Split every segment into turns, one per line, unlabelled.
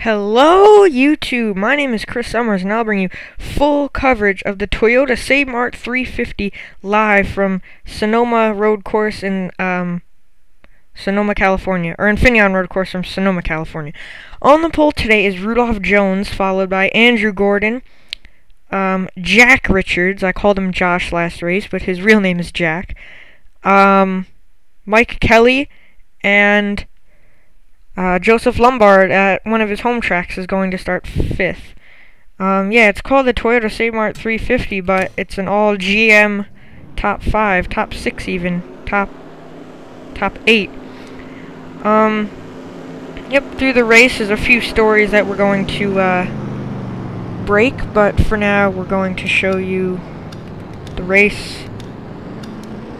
Hello YouTube, my name is Chris Summers and I'll bring you full coverage of the Toyota Savemart 350 live from Sonoma Road Course in Sonoma, California, or Infineon Road Course from Sonoma, California. On the pole today is Rudolph Jones, followed by Andrew Gordon, Jack Richards, I called him Josh last race, but his real name is Jack, Mike Kelly, and Joseph Lombard at one of his home tracks is going to start 5th. Yeah, it's called the Toyota Savemart 350, but it's an all GM top 5, top 6 even, top 8. Yep, through the race there's a few stories that we're going to break, but for now we're going to show you the race.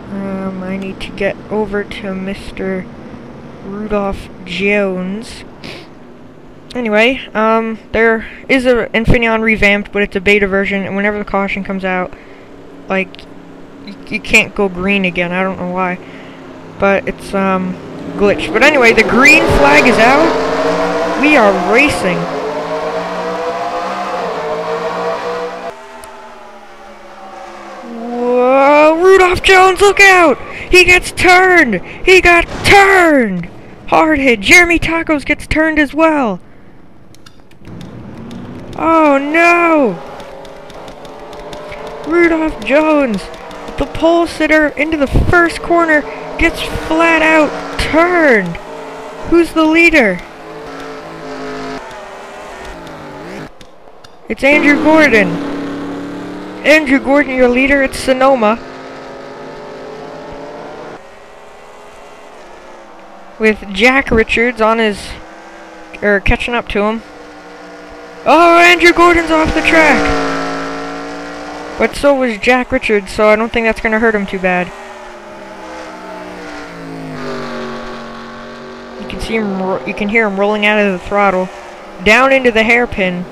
I need to get over to Mr. Rudolph Jones. Anyway, there is a Infineon revamped, but it's a beta version, and whenever the caution comes out, like, you can't go green again. I don't know why, but it's glitched. But anyway, the green flag is out. We are racing. Whoa, Rudolph Jones, look out! He gets turned! He got turned! Hard hit. Jeremy Tacos gets turned as well. Oh no! Rudolph Jones, the pole sitter into the first corner, gets flat out turned. Who's the leader? It's Andrew Gordon. Andrew Gordon, your leader at Sonoma, with Jack Richards on his, catching up to him. Oh, Andrew Gordon's off the track! But so was Jack Richards, so I don't think that's gonna hurt him too bad. You can see him, you can hear him rolling out of the throttle, down into the hairpin.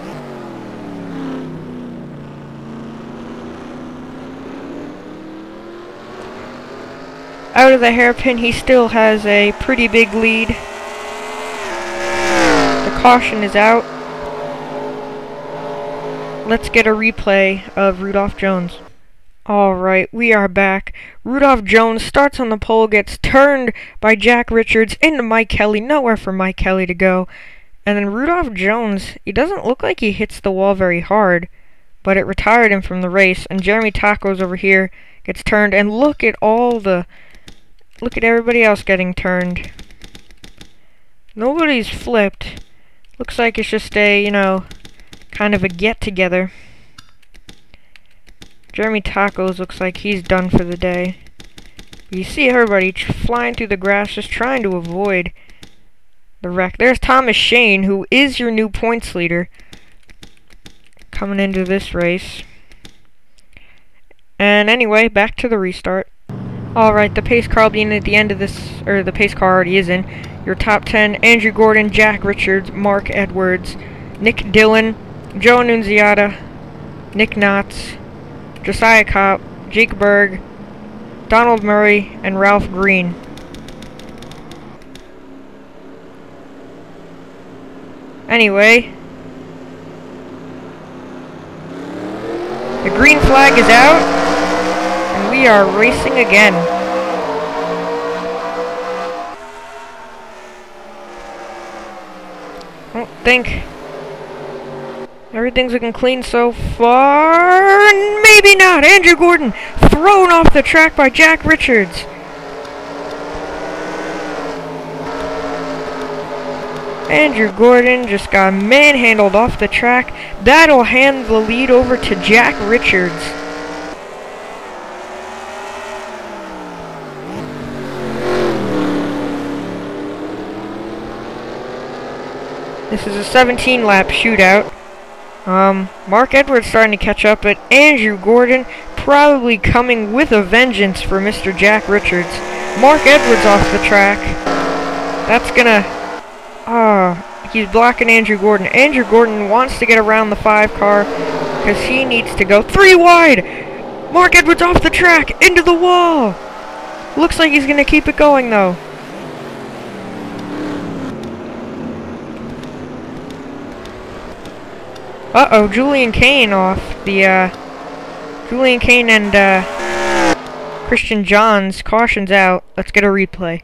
Out of the hairpin, he still has a pretty big lead. The caution is out. Let's get a replay of Rudolph Jones. Alright, we are back. Rudolph Jones starts on the pole, gets turned by Jack Richards into Mike Kelly. Nowhere for Mike Kelly to go. And then Rudolph Jones, he doesn't look like he hits the wall very hard, but it retired him from the race. And Jeremy Tacos over here gets turned, and look at everybody else getting turned. Nobody's flipped. Looks like it's just a, kind of a get-together. Jeremy Tacos looks like he's done for the day. You see everybody flying through the grass, just trying to avoid the wreck. There's Thomas Shane, who is your new points leader, coming into this race. And anyway, back to the restart. Alright, the pace car will be in at the end of this, or the pace car already is in. Your top 10, Andrew Gordon, Jack Richards, Mark Edwards, Nick Dillon, Joe Annunziata, Nick Knotts, Josiah Kopp, Jake Berg, Donald Murray, and Ralph Green. Anyway, the green flag is out. We are racing again. I don't think everything's looking clean so far. Maybe not. Andrew Gordon thrown off the track by Jack Richards. Andrew Gordon just got manhandled off the track. That'll hand the lead over to Jack Richards. This is a 17-lap shootout. Mark Edwards starting to catch up, but Andrew Gordon probably coming with a vengeance for Mr. Jack Richards. Mark Edwards off the track. That's gonna... he's blocking Andrew Gordon. Andrew Gordon wants to get around the 5 car because he needs to go 3 wide. Mark Edwards off the track, into the wall. Looks like he's gonna keep it going though. Uh-oh, Julian Kane off. Julian Kane and, Christian Johns. Caution's out. Let's get a replay.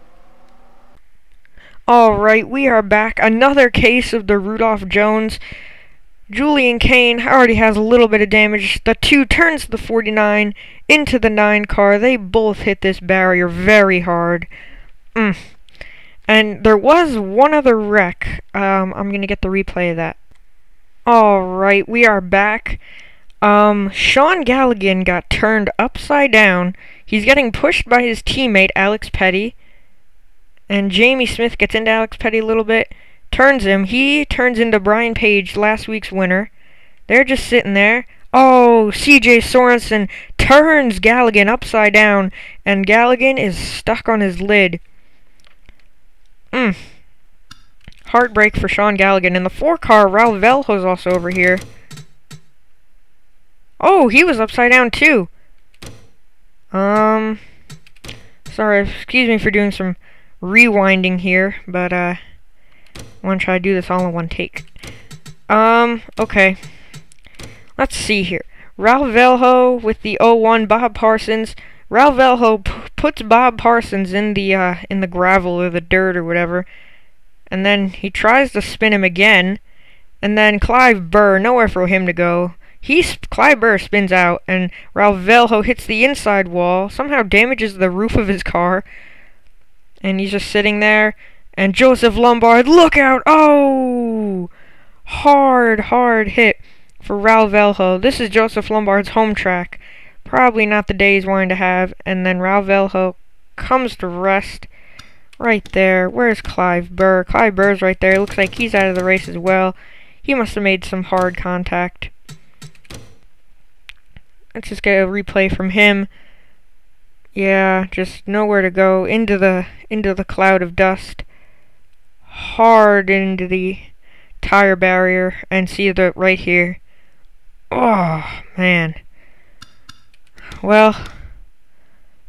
Alright, we are back. Another case of the Rudolph Jones. Julian Kane already has a little bit of damage. The 2 turns the 49 into the 9 car. They both hit this barrier very hard. And there was one other wreck. I'm gonna get the replay of that. Alright, we are back. Sean Galligan got turned upside down. He's getting pushed by his teammate, Alex Petty. And Jamie Smith gets into Alex Petty a little bit. Turns him. He turns into Brian Page, last week's winner. They're just sitting there. Oh, CJ Sorensen turns Galligan upside down. And Galligan is stuck on his lid. Heartbreak for Sean Galligan. In the 4 car, Raul Veljo's also over here. Oh, he was upside down too. Sorry, excuse me for doing some rewinding here, but I want to try to do this all in one take. Okay. Let's see here. Raul Veljo with the 01, Bob Parsons. Raul Veljo puts Bob Parsons in the gravel or the dirt or whatever, and then he tries to spin him again, and then Clive Burr, nowhere for him to go. Clive Burr spins out, and Raul Veljo hits the inside wall, somehow damages the roof of his car, and he's just sitting there. And Joseph Lombard, look out! Oh! Hard hit for Raul Veljo. This is Joseph Lombard's home track. Probably not the day he's wanting to have. And then Raul Veljo comes to rest right there. Where's Clive Burr? Clive Burr's right there. Looks like he's out of the race as well. He must have made some hard contact. Let's just get a replay from him. Yeah, just nowhere to go. Into the cloud of dust. Hard into the tire barrier. And see the right here. Oh, man. Well,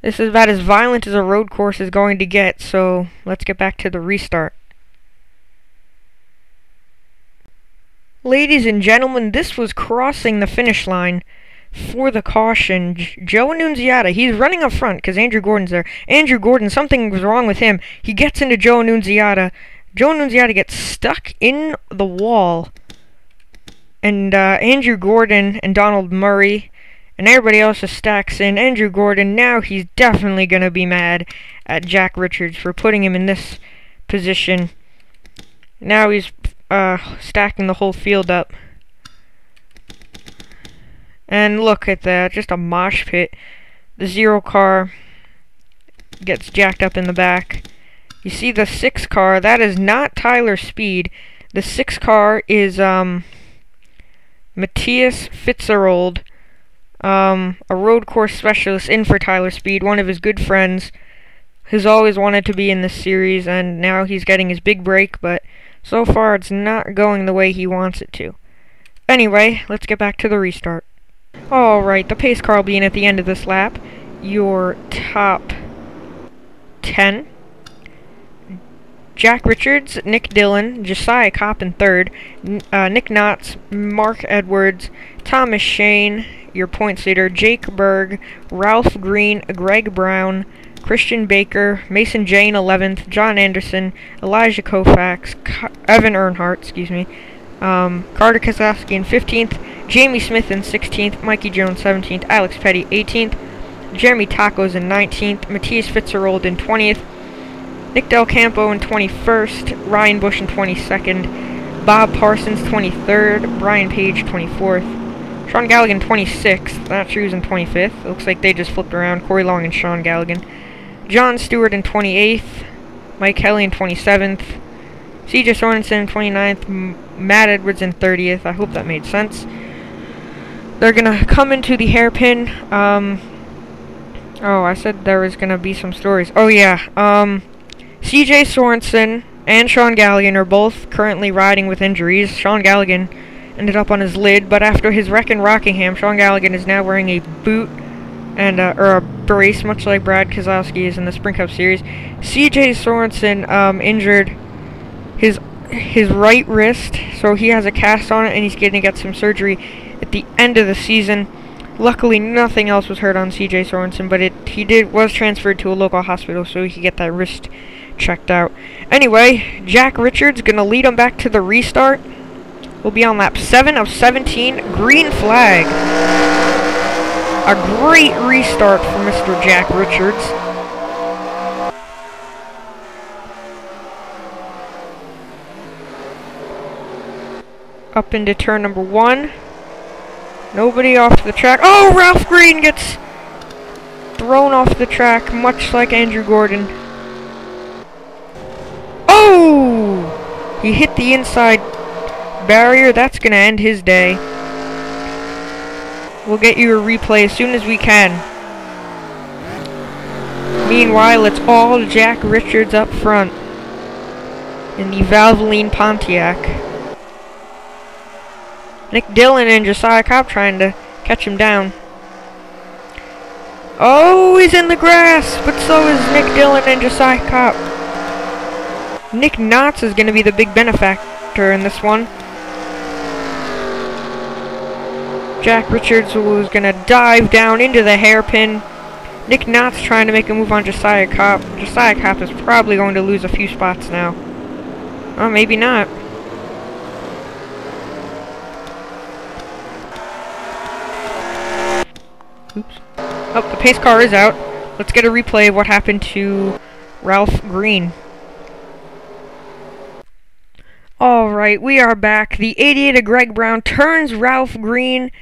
this is about as violent as a road course is going to get, so let's get back to the restart. Ladies and gentlemen, this was crossing the finish line for the caution. Joe Annunziata, he's running up front because Andrew Gordon's there. Andrew Gordon, something was wrong with him. He gets into Joe Annunziata. Joe Annunziata gets stuck in the wall. And Andrew Gordon and Donald Murray and everybody else just stacks in. Andrew Gordon, now he's definitely going to be mad at Jack Richards for putting him in this position. Now he's stacking the whole field up. And look at that, just a mosh pit. The 0 car gets jacked up in the back. You see the 6 car, that is not Tyler Speed. The 6 car is Matthias Fitzgerald, a road course specialist in for Tyler Speed, one of his good friends, who's always wanted to be in this series, and now he's getting his big break, but so far it's not going the way he wants it to. Anyway, let's get back to the restart. Alright, the pace car will be in at the end of this lap. Your top 10. Jack Richards, Nick Dillon, Josiah Kopp in 3rd, Nick Knotts, Mark Edwards, Thomas Shane, your points leader, Jake Berg, Ralph Green, Greg Brown, Christian Baker, Mason Jane 11th, John Anderson, Elijah Koufax, Evan Earnhardt, Carter Keselowski in 15th, Jamie Smith in 16th, Mikey Jones 17th, Alex Petty 18th, Jeremy Tacos in 19th, Matthias Fitzgerald in 20th, Nick Del Campo in 21st, Ryan Bush in 22nd, Bob Parsons 23rd, Brian Page 24th, Sean Galligan 26th, not sure who's in 25th, looks like they just flipped around, Corey Long and Sean Galligan, John Stewart in 28th, Mike Kelly in 27th, CJ Sorensen in 29th, Matt Edwards in 30th, I hope that made sense. They're gonna come into the hairpin, oh, I said there was gonna be some stories. Oh yeah, CJ Sorensen and Sean Galligan are both currently riding with injuries. Sean Galligan ended up on his lid, but after his wreck in Rockingham, Sean Galligan is now wearing a boot and or a brace, much like Brad Keselowski is in the Sprint Cup Series. CJ Sorensen injured his his right wrist, so he has a cast on it, and he's going to get some surgery at the end of the season. Luckily, nothing else was hurt on CJ Sorensen, but he was transferred to a local hospital so he could get that wrist checked out. Anyway, Jack Richards going to lead him back to the restart. We'll be on lap 7 of 17. Green flag. A great restart for Mr. Jack Richards. Up into turn number 1. Nobody off the track. Oh, Ralph Green gets thrown off the track, much like Andrew Gordon. Oh! He hit the inside barrier. That's going to end his day. We'll get you a replay as soon as we can. Meanwhile, it's all Jack Richards up front in the Valvoline Pontiac. Nick Dillon and Josiah Kopp trying to catch him down. Oh, he's in the grass, but so is Nick Dillon and Josiah Kopp. Nick Knotts is going to be the big benefactor in this one. Jack Richards was going to dive down into the hairpin. Nick Knotts trying to make a move on Josiah Kopp. Josiah Kopp is probably going to lose a few spots now. Oh, maybe not. Oops. Oh, the pace car is out. Let's get a replay of what happened to Ralph Green. Alright, we are back. The 88 of Greg Brown turns Ralph Green.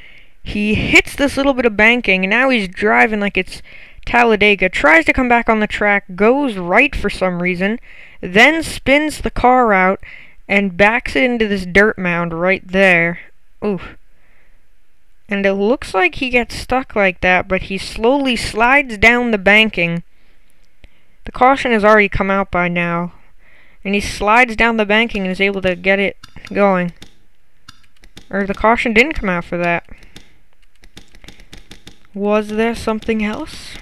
He hits this little bit of banking, and now he's driving like it's Talladega. Tries to come back on the track, goes right for some reason, then spins the car out, and backs it into this dirt mound right there. Oof. And it looks like he gets stuck like that, but he slowly slides down the banking. The caution has already come out by now. And he slides down the banking and is able to get it going. Or the caution didn't come out for that. Was there something else?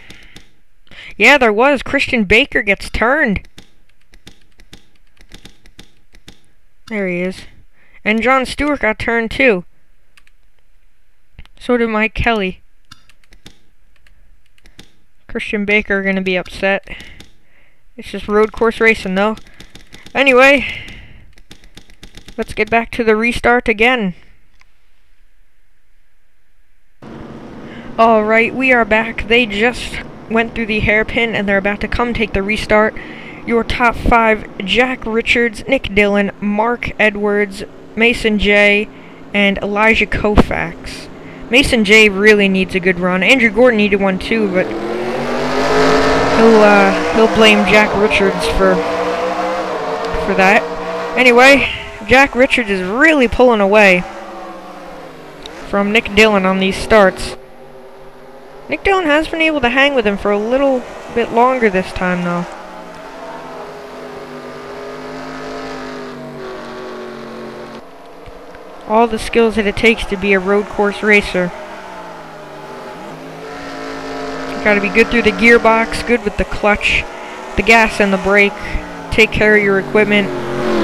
Yeah, there was. Christian Baker gets turned. There he is. And John Stewart got turned too. So did Mike Kelly. Christian Baker are going to be upset. It's just road course racing though. Anyway, let's get back to the restart again. Alright, we are back. They just went through the hairpin and they're about to come take the restart. Your top 5, Jack Richards, Nick Dillon, Mark Edwards, Mason J, and Elijah Koufax. Mason J really needs a good run. Andrew Gordon needed one too, but he'll blame Jack Richards for that. Anyway, Jack Richards is really pulling away from Nick Dillon on these starts. Nick Dillon has been able to hang with him for a little bit longer this time though. All the skills that it takes to be a road course racer. You gotta be good through the gearbox, good with the clutch, the gas and the brake, take care of your equipment,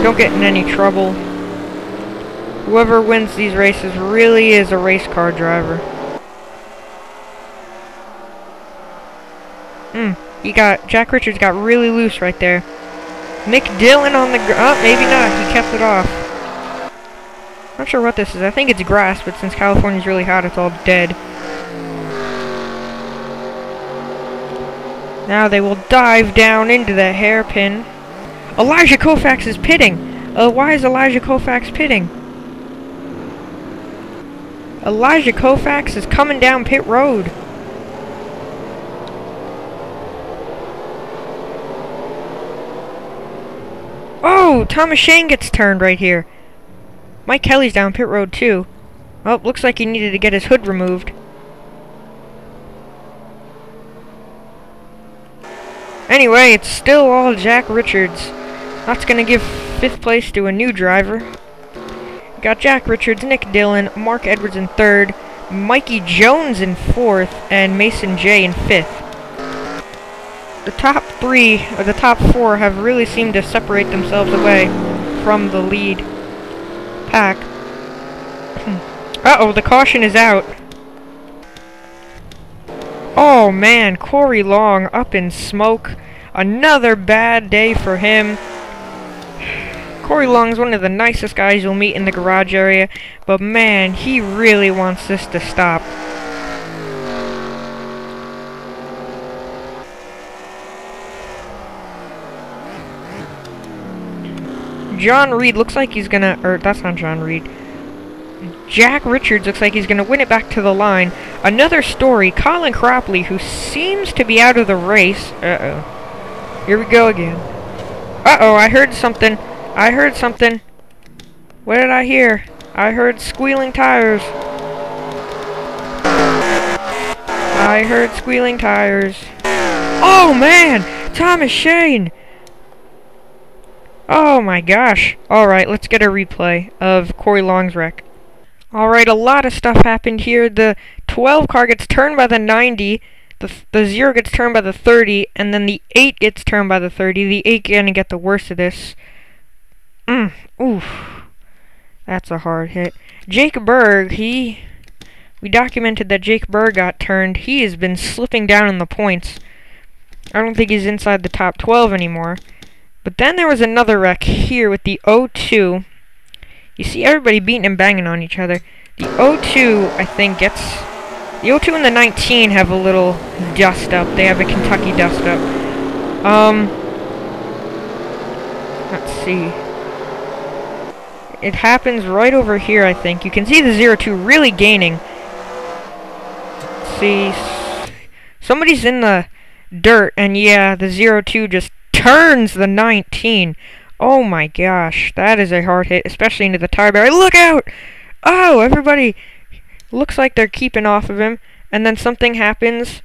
don't get in any trouble. Whoever wins these races really is a race car driver. Jack Richards got really loose right there. Nick Dillon on the maybe not, he kept it off. Not sure what this is. I think it's grass, but since California's really hot, it's all dead. Now they will dive down into the hairpin. Elijah Koufax is pitting. Why is Elijah Koufax pitting? Elijah Koufax is coming down pit road. Oh, Thomas Shane gets turned right here. Mike Kelly's down pit road too. Well, looks like he needed to get his hood removed. Anyway, it's still all Jack Richards. That's gonna give 5th place to a new driver. Got Jack Richards, Nick Dillon, Mark Edwards in 3rd, Mikey Jones in 4th, and Mason J in 5th. The top 3, or the top 4, have really seemed to separate themselves away from the lead pack. Uh-oh, the caution is out. Oh man, Corey Long up in smoke. Another bad day for him. Corey Long's one of the nicest guys you'll meet in the garage area, but man, he really wants this to stop. John Reed looks like he's gonna, or that's not John Reed. Jack Richards looks like he's gonna win it back to the line. Another story, Colin Cropley, who seems to be out of the race. Uh-oh. Here we go again. Uh-oh, I heard something. I heard something. What did I hear? I heard squealing tires. I heard squealing tires. Oh, man! Thomas Shane! Oh, my gosh. Alright, let's get a replay of Corey Long's wreck. Alright, a lot of stuff happened here. The 12 car gets turned by the 90. The 0 gets turned by the 30, and then the 8 gets turned by the 30. The 8 gonna get the worst of this. Oof. That's a hard hit. Jake Berg, we documented that Jake Berg got turned. He has been slipping down in the points. I don't think he's inside the top 12 anymore. But then there was another wreck here with the 02. You see everybody beating and banging on each other. The 02, I think, gets... The 02 and the 19 have a little dust-up. They have a Kentucky dust-up. Let's see. It happens right over here, I think. You can see the 02 really gaining. Let's see. Somebody's in the dirt, and yeah, the 02 just turns the 19. Oh my gosh, that is a hard hit, especially into the tire barrier. Look out! Oh, everybody... Looks like they're keeping off of him, and then something happens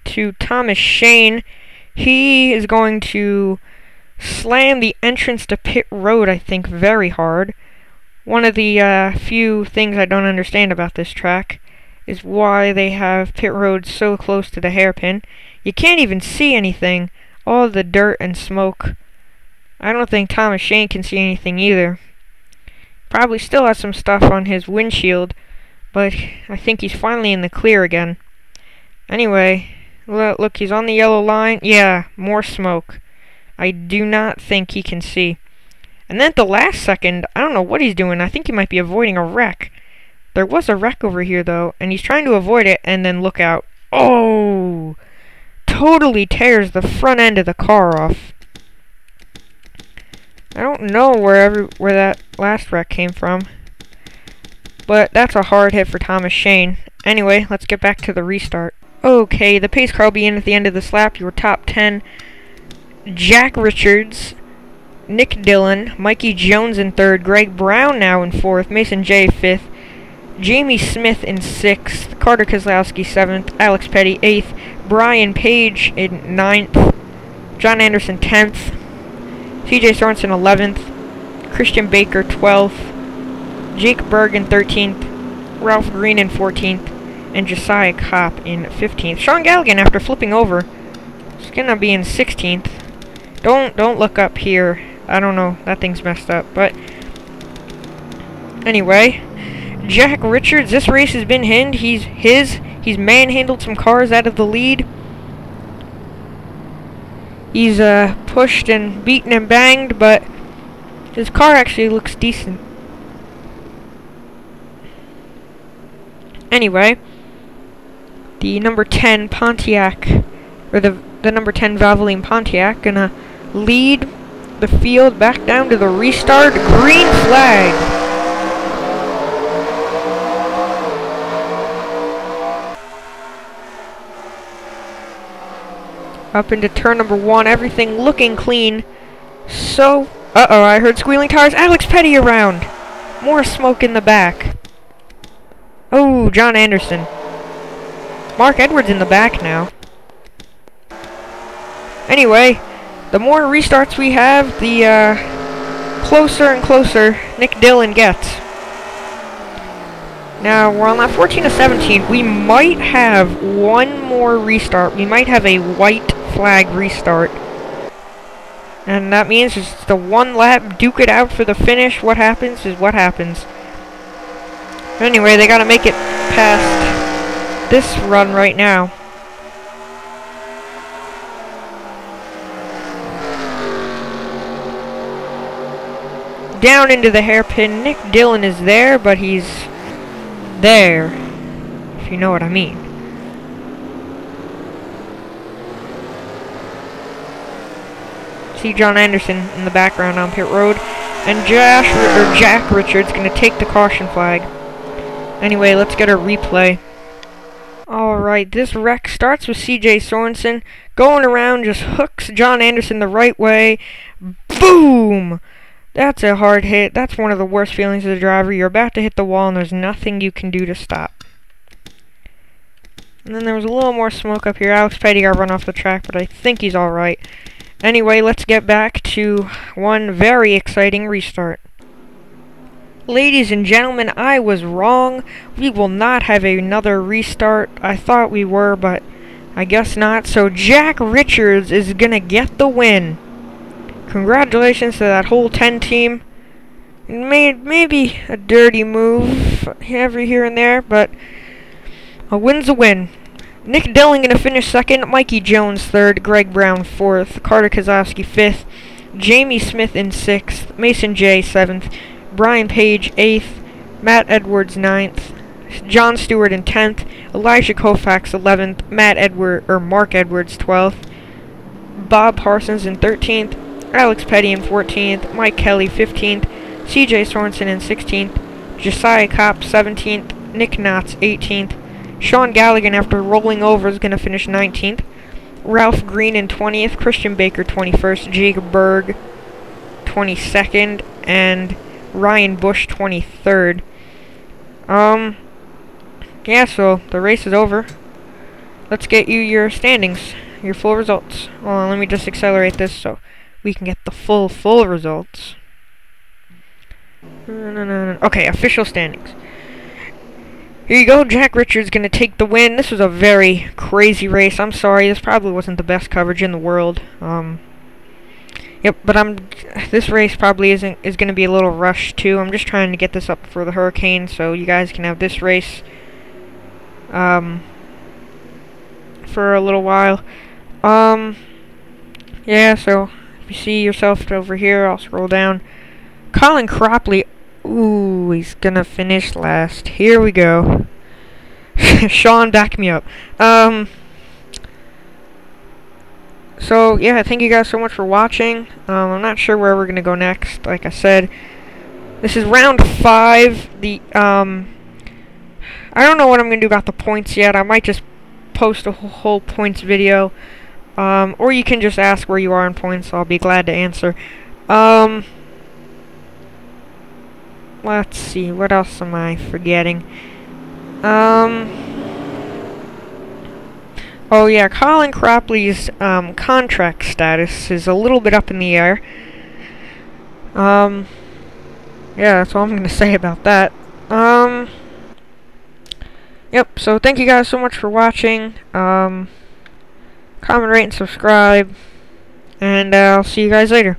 to Thomas Shane. He is going to slam the entrance to pit road, I think, very hard. One of the few things I don't understand about this track is why they have pit road so close to the hairpin. You can't even see anything. All the dirt and smoke. I don't think Thomas Shane can see anything either. Probably still has some stuff on his windshield. But I think he's finally in the clear again. Anyway, look, he's on the yellow line. Yeah, more smoke. I do not think he can see. And then at the last second, I don't know what he's doing. I think he might be avoiding a wreck. There was a wreck over here, though, and he's trying to avoid it, and then look out. Oh! Totally tears the front end of the car off. I don't know where that last wreck came from. But that's a hard hit for Thomas Shane. Anyway, let's get back to the restart. Okay, the pace car will be in at the end of this lap. Your top 10. Jack Richards, Nick Dillon, Mikey Jones in 3rd, Greg Brown now in 4th, Mason J 5th, Jamie Smith in 6th, Carter Kozlowski 7th, Alex Petty 8th, Brian Page in 9th, John Anderson 10th, CJ Sorensen 11th, Christian Baker 12th, Jake Berg in 13th, Ralph Green in 14th, and Josiah Kopp in 15th. Sean Galligan, after flipping over, is gonna be in 16th. Don't look up here. I don't know. That thing's messed up. But anyway, Jack Richards. This race has been he's manhandled some cars out of the lead. He's pushed and beaten and banged, but his car actually looks decent. Anyway, the number 10 Pontiac, or the number 10 Valvoline Pontiac, gonna lead the field back down to the restart. Green flag. Up into turn number 1, everything looking clean. So, uh-oh, I heard squealing tires. Alex Petty around. More smoke in the back. Oh, John Anderson. Mark Edwards in the back now. Anyway, the more restarts we have, the closer and closer Nick Dillon gets. Now, we're on lap 14 to 17. We might have one more restart. We might have a white flag restart. And that means it's the one lap, duke it out for the finish. What happens is what happens. Anyway, they gotta make it past this run right now. Down into the hairpin. Nick Dillon is there, but he's there, if you know what I mean. See John Anderson in the background on pit road, and Jack Richards gonna take the caution flag. Anyway, let's get a replay. Alright, this wreck starts with CJ Sorensen going around, just hooks John Anderson the right way. Boom! That's a hard hit. That's one of the worst feelings as a driver. You're about to hit the wall and there's nothing you can do to stop. And then there was a little more smoke up here. Alex Petty got run off the track, but I think he's alright. Anyway, let's get back to one very exciting restart. Ladies and gentlemen, I was wrong. We will not have another restart. I thought we were, but I guess not. So Jack Richards is gonna get the win. Congratulations to that whole 10 team. Maybe a dirty move every here and there, but a win's a win. Nick Dillon gonna finish second, Mikey Jones third, Greg Brown fourth, Carter Kozlowski fifth, Jamie Smith in sixth, Mason J seventh, Brian Page eighth, Matt Edwards ninth, John Stewart in 10th, Elijah Koufax 11th, Mark Edwards 12th, Bob Parsons in 13th, Alex Petty in 14th, Mike Kelly 15th, CJ Sorensen in 16th, Josiah Kopp 17th, Nick Knotts 18th, Sean Galligan, after rolling over, is going to finish 19th, Ralph Green in 20th, Christian Baker 21st, Jake Berg 22nd, and Ryan Bush 23rd. Yeah, so the race is over. Let's get you your standings, your full results. Hold on, let me just accelerate this so we can get the full results. Okay, official standings. Here you go, Jack Richards gonna take the win. This was a very crazy race. I'm sorry, this probably wasn't the best coverage in the world. Yep, but this race probably is gonna be a little rushed too. I'm just trying to get this up for the Hurricane so you guys can have this race for a little while. Yeah, so if you see yourself over here, I'll scroll down. Colin Cropley, ooh, he's gonna finish last. Here we go. Sean, back me up. So, yeah, thank you guys so much for watching. I'm not sure where we're gonna go next. Like I said, this is round 5. I don't know what I'm gonna do about the points yet. I might just post a whole points video. Or you can just ask where you are in points. I'll be glad to answer. Let's see, what else am I forgetting? Oh yeah, Colin Cropley's contract status is a little bit up in the air. Yeah, that's all I'm gonna say about that. Yep, so thank you guys so much for watching. Comment, rate, and subscribe. And I'll see you guys later.